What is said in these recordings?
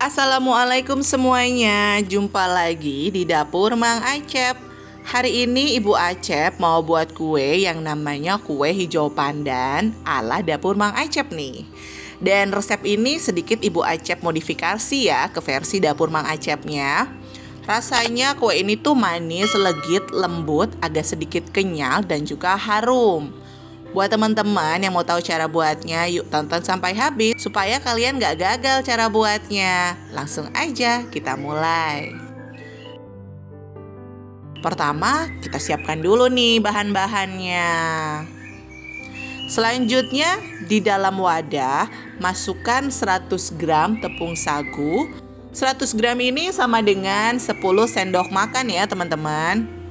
Assalamualaikum semuanya, jumpa lagi di dapur Mang Acep. Hari ini Ibu Acep mau buat kue yang namanya kue hijau pandan ala dapur Mang Acep nih. Dan resep ini sedikit Ibu Acep modifikasi ya ke versi dapur Mang Acepnya. Rasanya kue ini tuh manis, legit, lembut, agak sedikit kenyal dan juga harum. Buat teman-teman yang mau tahu cara buatnya, yuk tonton sampai habis supaya kalian gak gagal cara buatnya. Langsung aja kita mulai. Pertama, kita siapkan dulu nih bahan-bahannya. Selanjutnya, di dalam wadah, masukkan 100 gram tepung sagu. 100 gram ini sama dengan 10 sendok makan ya teman-teman.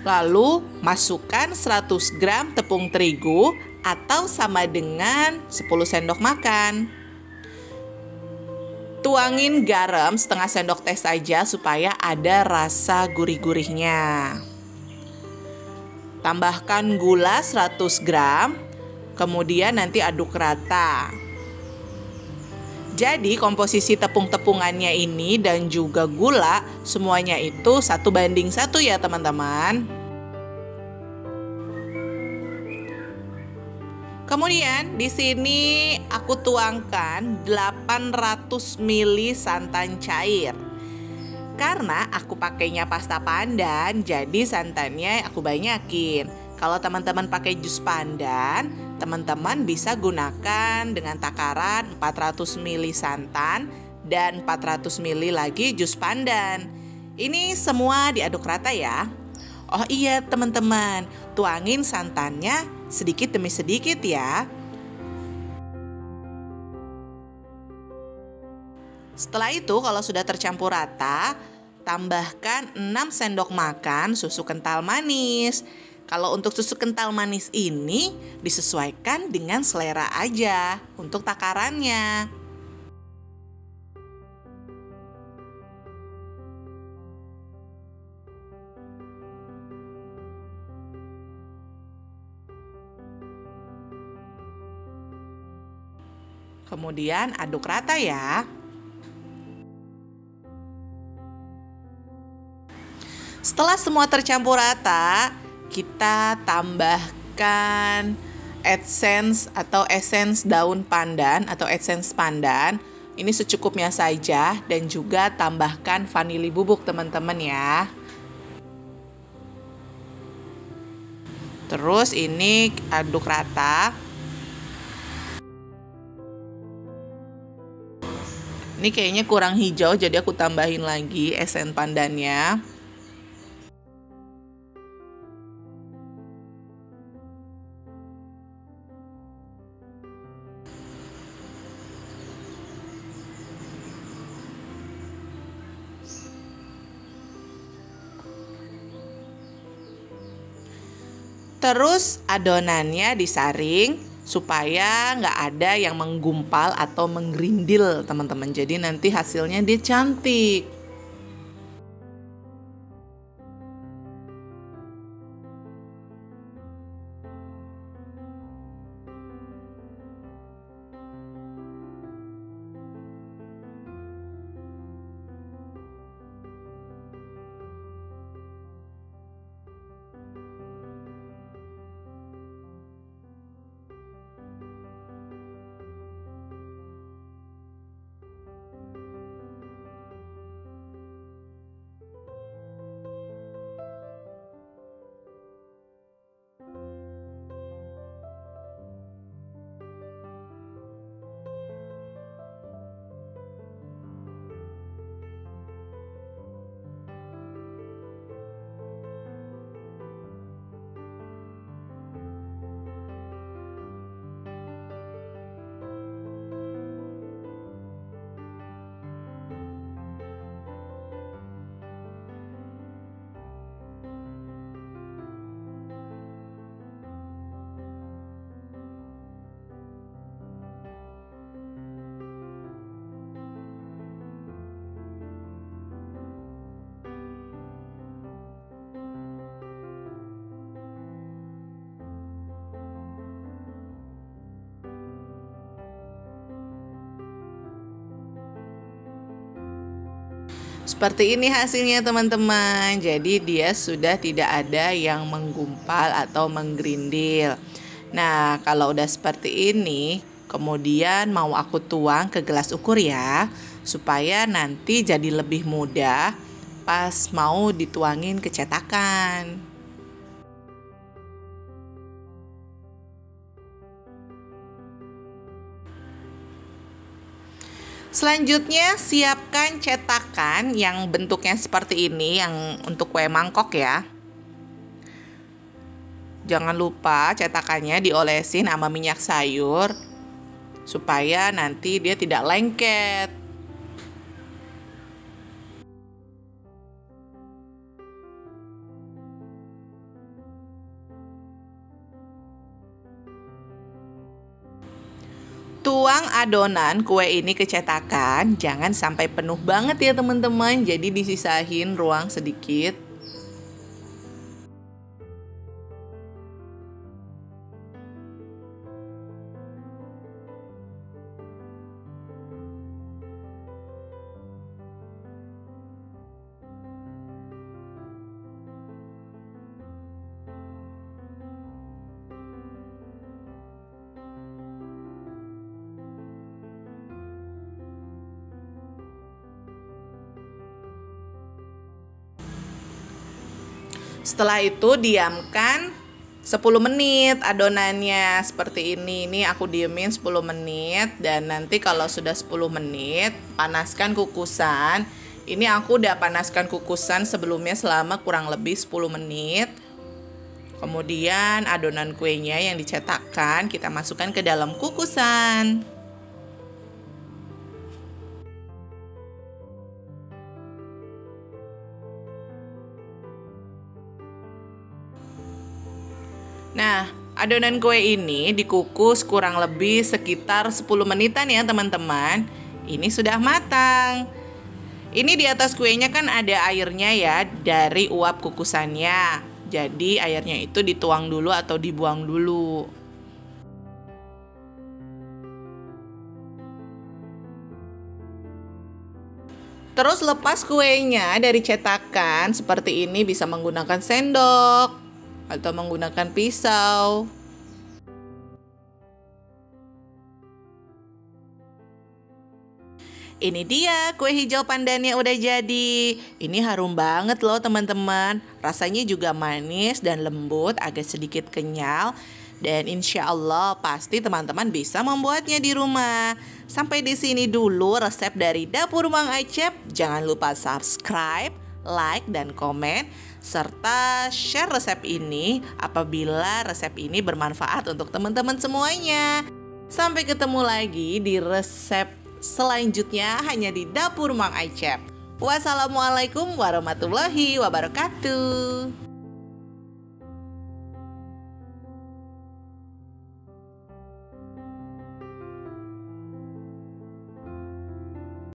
Lalu masukkan 100 gram tepung terigu atau sama dengan 10 sendok makan. Tuangin garam setengah sendok teh saja supaya ada rasa gurih-gurihnya. Tambahkan gula 100 gram, kemudian nanti aduk rata. Jadi komposisi tepung-tepungannya ini dan juga gula semuanya itu 1:1 ya teman-teman. Kemudian di sini aku tuangkan 800 ml santan cair. Karena aku pakainya pasta pandan, jadi santannya aku banyakin. Kalau teman-teman pakai jus pandan, teman-teman bisa gunakan dengan takaran 400 ml santan dan 400 ml lagi jus pandan. Ini semua diaduk rata ya. Oh iya teman-teman, tuangin santannya sedikit demi sedikit ya. Setelah itu kalau sudah tercampur rata, tambahkan 6 sendok makan susu kental manis. Kalau untuk susu kental manis ini disesuaikan dengan selera aja untuk takarannya. Kemudian aduk rata ya. Setelah semua tercampur rata, kita tambahkan essence atau essence daun pandan atau essence pandan. Ini secukupnya saja dan juga tambahkan vanili bubuk teman-teman ya. Terus ini aduk rata. Ini kayaknya kurang hijau jadi aku tambahin lagi essence pandannya. Terus adonannya disaring supaya nggak ada yang menggumpal atau menggerindil teman-teman. Jadi nanti hasilnya dia cantik. Seperti ini hasilnya teman-teman. Jadi dia sudah tidak ada yang menggumpal atau menggerindil. Nah, kalau udah seperti ini, kemudian mau aku tuang ke gelas ukur ya, supaya nanti jadi lebih mudah pas mau dituangin ke cetakan. Selanjutnya siapkan cetakan yang bentuknya seperti ini, yang untuk kue mangkok ya. Jangan lupa cetakannya diolesin sama minyak sayur supaya nanti dia tidak lengket. Tuang adonan kue ini ke cetakan, jangan sampai penuh banget ya teman-teman, jadi disisahin ruang sedikit. Setelah itu diamkan 10 menit adonannya seperti ini. Ini aku diemin 10 menit dan nanti kalau sudah 10 menit panaskan kukusan. Ini aku udah panaskan kukusan sebelumnya selama kurang lebih 10 menit. Kemudian adonan kuenya yang dicetakkan kita masukkan ke dalam kukusan. Nah, adonan kue ini dikukus kurang lebih sekitar 10 menitan ya teman-teman. Ini sudah matang. Ini di atas kuenya kan ada airnya ya dari uap kukusannya. Jadi airnya itu dituang dulu atau dibuang dulu. Terus lepas kuenya dari cetakan seperti ini, bisa menggunakan sendok atau menggunakan pisau. Ini dia kue hijau pandannya udah jadi. Ini harum banget loh teman-teman. Rasanya juga manis dan lembut, agak sedikit kenyal. Dan insya Allah pasti teman-teman bisa membuatnya di rumah. Sampai di sini dulu resep dari Dapur Mang Acep. Jangan lupa subscribe, like, dan komen. Serta share resep ini apabila resep ini bermanfaat untuk teman-teman semuanya. Sampai ketemu lagi di resep selanjutnya hanya di Dapur Mang Acep. Wassalamualaikum warahmatullahi wabarakatuh.